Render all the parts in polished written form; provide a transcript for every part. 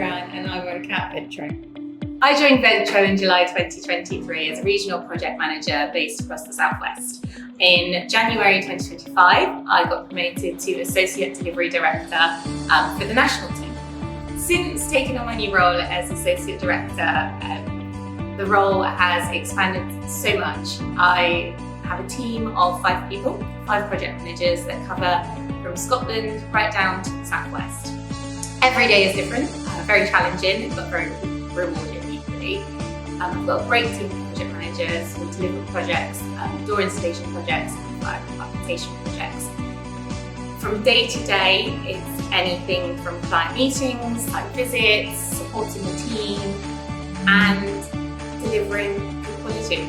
Brown and I work at Ventro. I joined Ventro in July 2023 as a regional project manager based across the Southwest. In January 2025, I got promoted to Associate Delivery Director for the national team. Since taking on my new role as Associate Director, the role has expanded so much. I have a team of 5 people, 5 project managers that cover from Scotland right down to the Southwest. Every day is different, very challenging, but very rewarding equally. I've got a great team of project managers who deliver projects, door installation projects, and fire implementation projects. From day to day, it's anything from client meetings, site visits, supporting the team, and delivering good quality.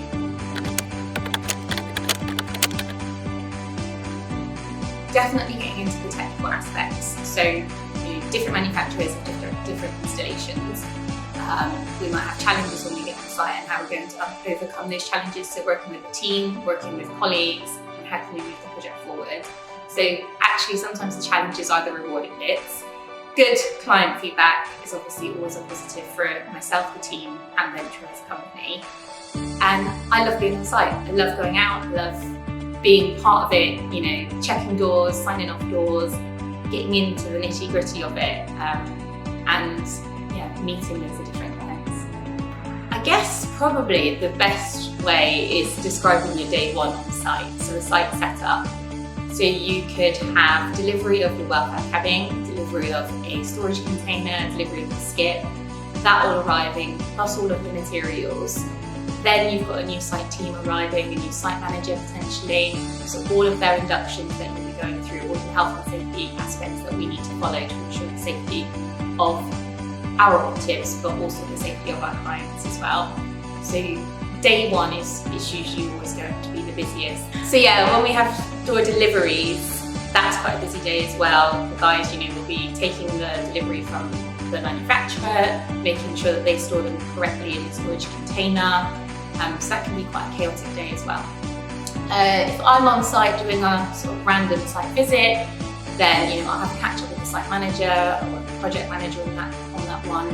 Definitely getting into the technical aspects. So, different manufacturers have different installations. We might have challenges when we get to site and how we're going to overcome those challenges. So working with the team, working with colleagues, and how can we move the project forward. So actually sometimes the challenges are the rewarding bits. Good client feedback is obviously always a positive for myself, the team, and Ventro as a company. And I love being on site. I love going out, I love being part of it, checking doors, signing off doors, getting into the nitty gritty of it, and meeting loads of different clients. I guess probably the best way is describing your day one on site, so the site setup. So you could have delivery of your welfare cabin, delivery of a storage container, delivery of a skip, that all arriving, plus all of the materials. Then you've got a new site team arriving, a new site manager potentially, so all of their inductions that you'll be going through, all the health and safety aspects that we need to follow to ensure the safety of our operatives, but also the safety of our clients as well. So day one is usually always going to be the busiest. So when we have door deliveries, that's quite a busy day as well. The guys, will be taking the delivery from the manufacturer, making sure that they store them correctly in the storage container. So that can be quite a chaotic day as well. If I'm on site doing a sort of random site visit, then I'll have a catch up with the site manager or the project manager on that one,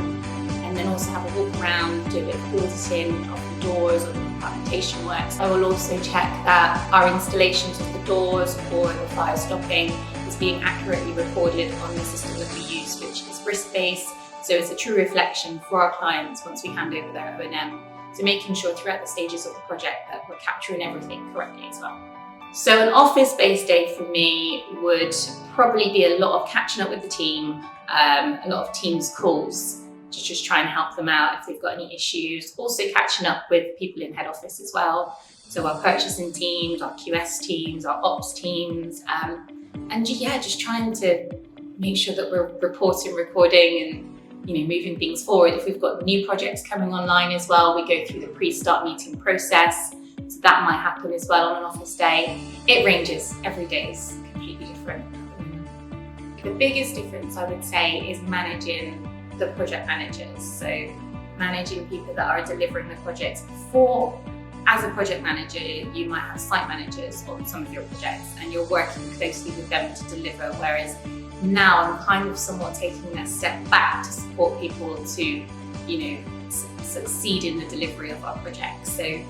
and then also have a walk around, do a bit of auditing of the doors or the compartmentation works. I will also check that our installations of the doors or the fire stopping is being accurately recorded on the system that we use, which is risk-based, so it's a true reflection for our clients once we hand over their O&M. So making sure throughout the stages of the project that we're capturing everything correctly as well. So an office-based day for me would probably be a lot of catching up with the team, a lot of Teams calls to just try and help them out if they've got any issues. Also catching up with people in head office as well. So our purchasing teams, our QS teams, our ops teams, and just trying to make sure that we're reporting, recording, and moving things forward. If we've got new projects coming online as well, we go through the pre-start meeting process. So that might happen as well on an office day. It ranges, every day is completely different. The biggest difference I would say is managing the project managers. So managing people that are delivering the projects. Before, as a project manager, you might have site managers on some of your projects and you're working closely with them to deliver, whereas now I'm kind of somewhat taking a step back to support people to, succeed in the delivery of our projects. So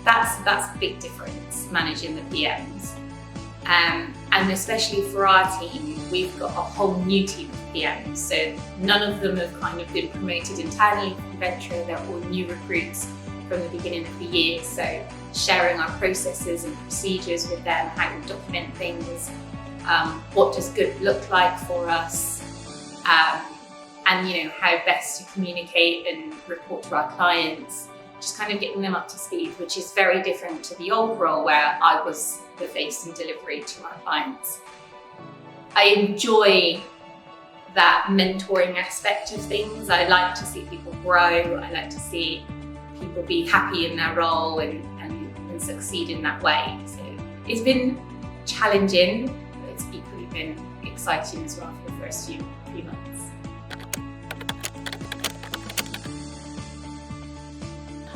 that's a big difference, managing the PMs. And especially for our team, we've got a whole new team of PMs. So none of them have kind of been promoted internally from Ventro. They're all new recruits from the beginning of the year. So sharing our processes and procedures with them, how we document things, what does good look like for us, and how best to communicate and report to our clients. Just kind of getting them up to speed, which is very different to the old role where I was the face and delivery to our clients. I enjoy that mentoring aspect of things. I like to see people grow. I like to see people be happy in their role and succeed in that way. So it's been challenging, but it's equally been exciting as well for the first few months.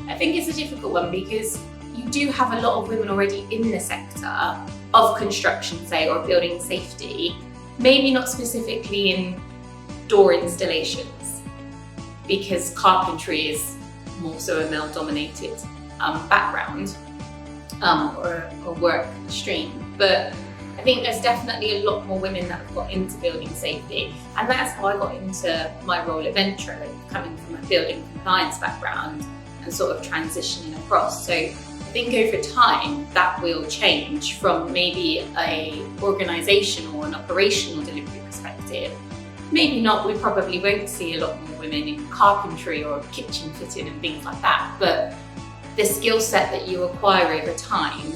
I think it's a difficult one because you do have a lot of women already in the sector of construction, say, or building safety, maybe not specifically in door installations. because carpentry is more so a male-dominated background or work stream. But I think there's definitely a lot more women that have got into building safety, and that's how I got into my role at Ventro, coming from a building compliance background and sort of transitioning across. So I think over time that will change from maybe a organisational or an operational delivery perspective. Maybe not, we probably won't see a lot more women in carpentry or kitchen fitting and things like that, but the skill set that you acquire over time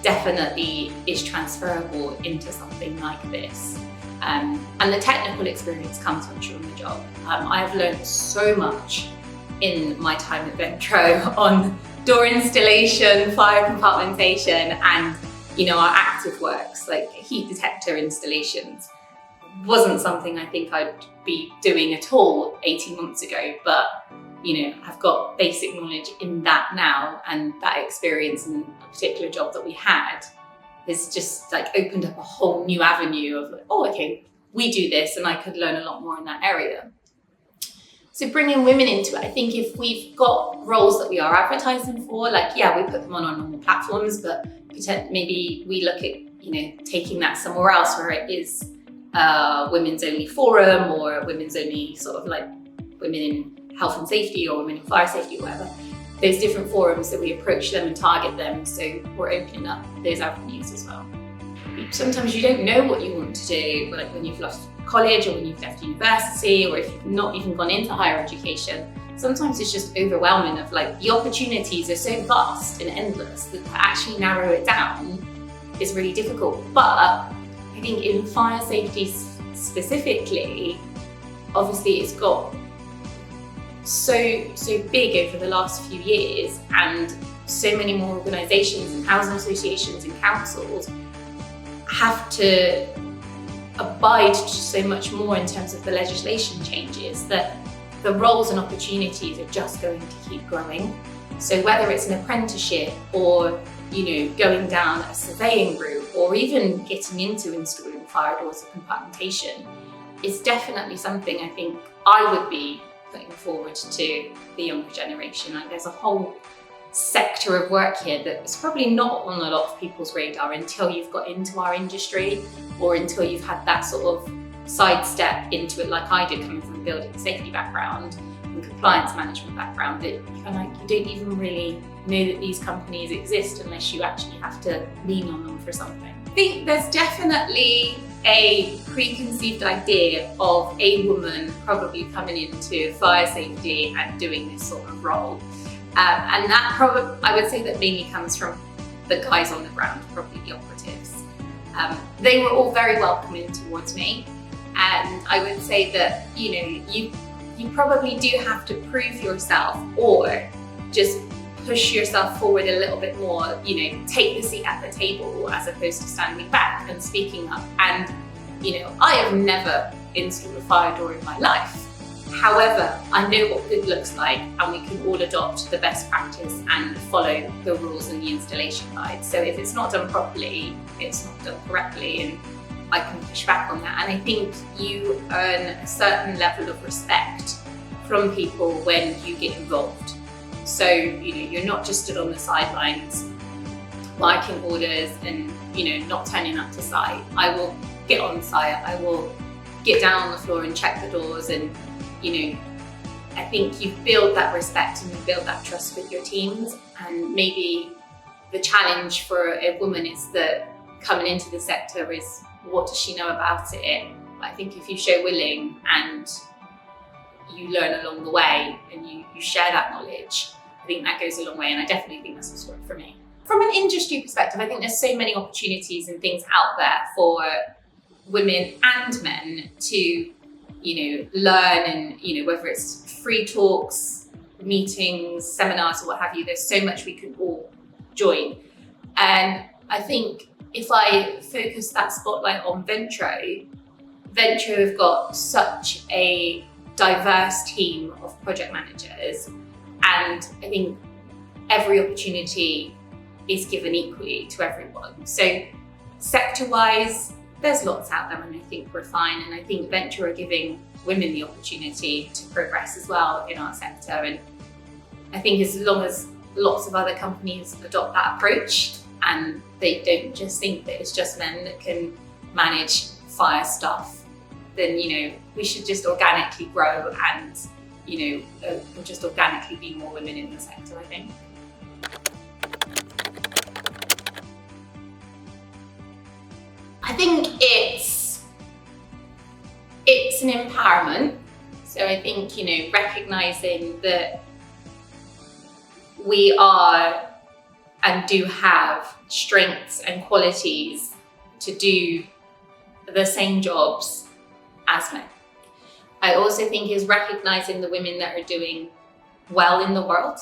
definitely is transferable into something like this. And the technical experience comes once you're on the job. I have learned so much in my time at Ventro on door installation, fire compartmentation, and our active works like heat detector installations. Wasn't something I think I'd be doing at all 18 months ago, but I've got basic knowledge in that now, and that experience in a particular job that we had has just opened up a whole new avenue of okay, we do this, and I could learn a lot more in that area. So bringing women into it, I think if we've got roles that we are advertising for, we put them on our normal platforms, but maybe we look at taking that somewhere else where it is women's only forum, or women's only sort of women in health and safety or women in fire safety or whatever. There's different forums that we approach them and target them, so we're opening up those avenues as well. Sometimes you don't know what you want to do, when you've left college or when you've left university, or if you've not even gone into higher education. Sometimes it's just overwhelming of the opportunities are so vast and endless that to actually narrow it down is really difficult. But I think in fire safety specifically, obviously it's got so big over the last few years, and so many more organisations and housing associations and councils have to abide to so much more in terms of the legislation changes, that the roles and opportunities are just going to keep growing. So whether it's an apprenticeship or going down a surveying route, or even getting into installing fire doors or compartmentation, is definitely something I think I would be putting forward to the younger generation. There's a whole sector of work here that's probably not on a lot of people's radar until you've got into our industry, or until you've had that sort of sidestep into it like I did, coming from a building safety background and compliance management background, that you don't even really know that these companies exist unless you actually have to lean on them for something. I think there's definitely a preconceived idea of a woman probably coming into fire safety and doing this sort of role. And that probably, I would say that mainly comes from the guys on the ground, probably the operatives. They were all very welcoming towards me. And I would say that, you probably do have to prove yourself, or just push yourself forward a little bit more, take the seat at the table as opposed to standing back and speaking up. And, I have never installed a fire door in my life. However, I know what good looks like, and we can all adopt the best practice and follow the rules in the installation guide. So if it's not done properly, it's not done correctly, and I can push back on that. And I think you earn a certain level of respect from people when you get involved. So, you're not just stood on the sidelines marking orders and, not turning up to site. I will get on site, I will get down on the floor and check the doors, and, I think you build that respect and you build that trust with your teams. And maybe the challenge for a woman is that coming into the sector is, what does she know about it? I think if you show willing and you learn along the way and you share that knowledge, I think that goes a long way, and I definitely think that's what's worked for me. From an industry perspective, I think there's so many opportunities and things out there for women and men to, learn, and, whether it's free talks, meetings, seminars, or what have you, there's so much we can all join. And I think if I focus that spotlight on Ventro have got such a diverse team of project managers, and I think every opportunity is given equally to everyone. So sector-wise, there's lots out there, and I think we're fine. And I think Ventro are giving women the opportunity to progress as well in our sector. And I think as long as lots of other companies adopt that approach and they don't just think that it's just men that can manage fire stuff, then, we should just organically grow and, we'll just organically be more women in the sector, I think. I think it's an empowerment. So I think, recognizing that we are and do have strengths and qualities to do the same jobs as men. I also think is recognizing the women that are doing well in the world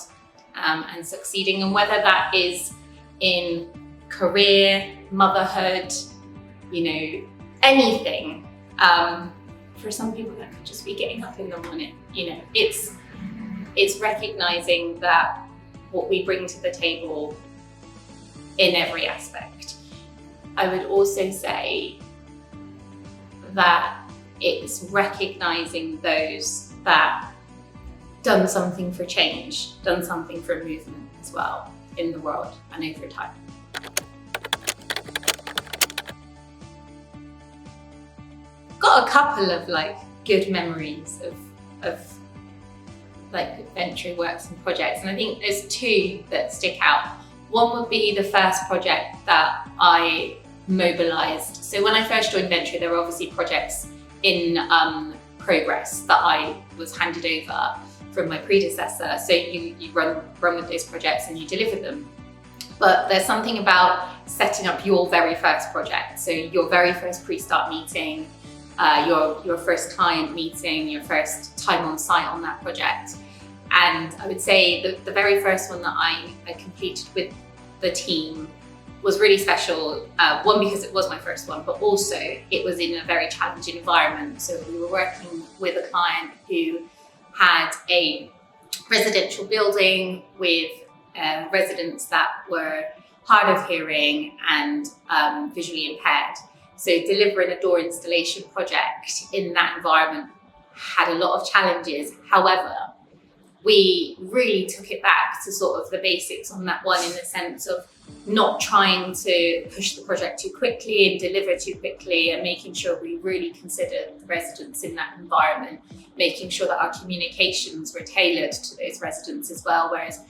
and succeeding, and whether that is in career, motherhood, anything. For some people that could just be getting up in the morning. It's recognizing that what we bring to the table in every aspect. I would also say that it's recognizing those that done something for change, done something for movement as well in the world and over time. Got a couple of good memories of Ventro works and projects, and I think there's two that stick out. One would be the first project that I mobilised. So when I first joined Ventro, there were obviously projects in progress that I was handed over from my predecessor. So you run with those projects and you deliver them. But there's something about setting up your very first project. So your very first pre-start meeting, your first client meeting, your first time on site on that project. And I would say the very first one that I completed with the team was really special. One, because it was my first one, but also it was in a very challenging environment. So we were working with a client who had a residential building with residents that were hard of hearing and visually impaired. So delivering a door installation project in that environment had a lot of challenges. However, we really took it back to sort of the basics on that one, in the sense of not trying to push the project too quickly and deliver too quickly, and making sure we really considered the residents in that environment, making sure that our communications were tailored to those residents as well. Whereas,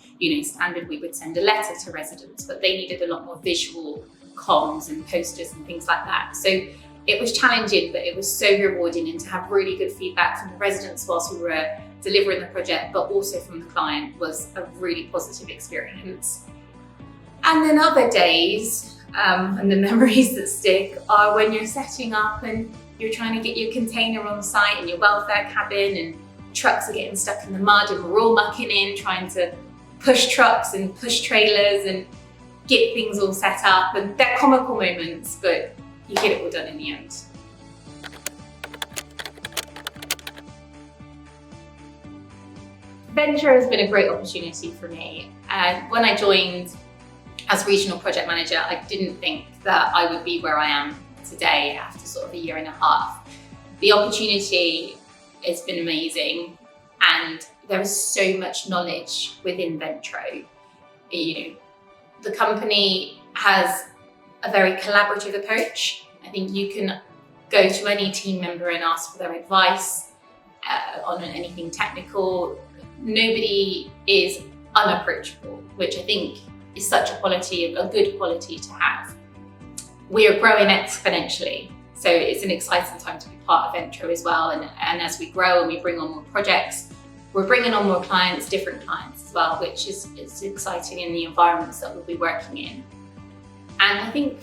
standard we would send a letter to residents, but they needed a lot more visual comms and posters and things like that. So it was challenging, but it was so rewarding, and to have really good feedback from the residents whilst we were delivering the project, but also from the client, was a really positive experience. And then other days, and the memories that stick, are when you're setting up and you're trying to get your container on site and your welfare cabin, and trucks are getting stuck in the mud, and we're all mucking in, trying to push trucks and push trailers and get things all set up. And they're comical moments, but you get it all done in the end. Ventro has been a great opportunity for me. When I joined as regional project manager, I didn't think that I would be where I am today after sort of a year and a half. The opportunity has been amazing, and there is so much knowledge within Ventro. The company has a very collaborative approach. I think you can go to any team member and ask for their advice on anything technical. Nobody is unapproachable, which I think is such a good quality to have. We are growing exponentially, so it's an exciting time to be part of Ventro as well. And as we grow and we bring on more projects, we're bringing on more clients, different clients as well, which is exciting in the environments that we'll be working in. And I think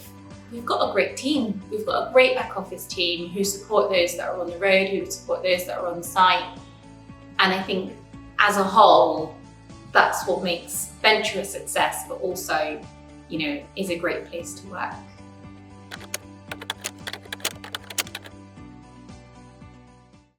we've got a great team. We've got a great back office team who support those that are on the road, who support those that are on site. And I think as a whole, that's what makes Ventro a success, but also, is a great place to work.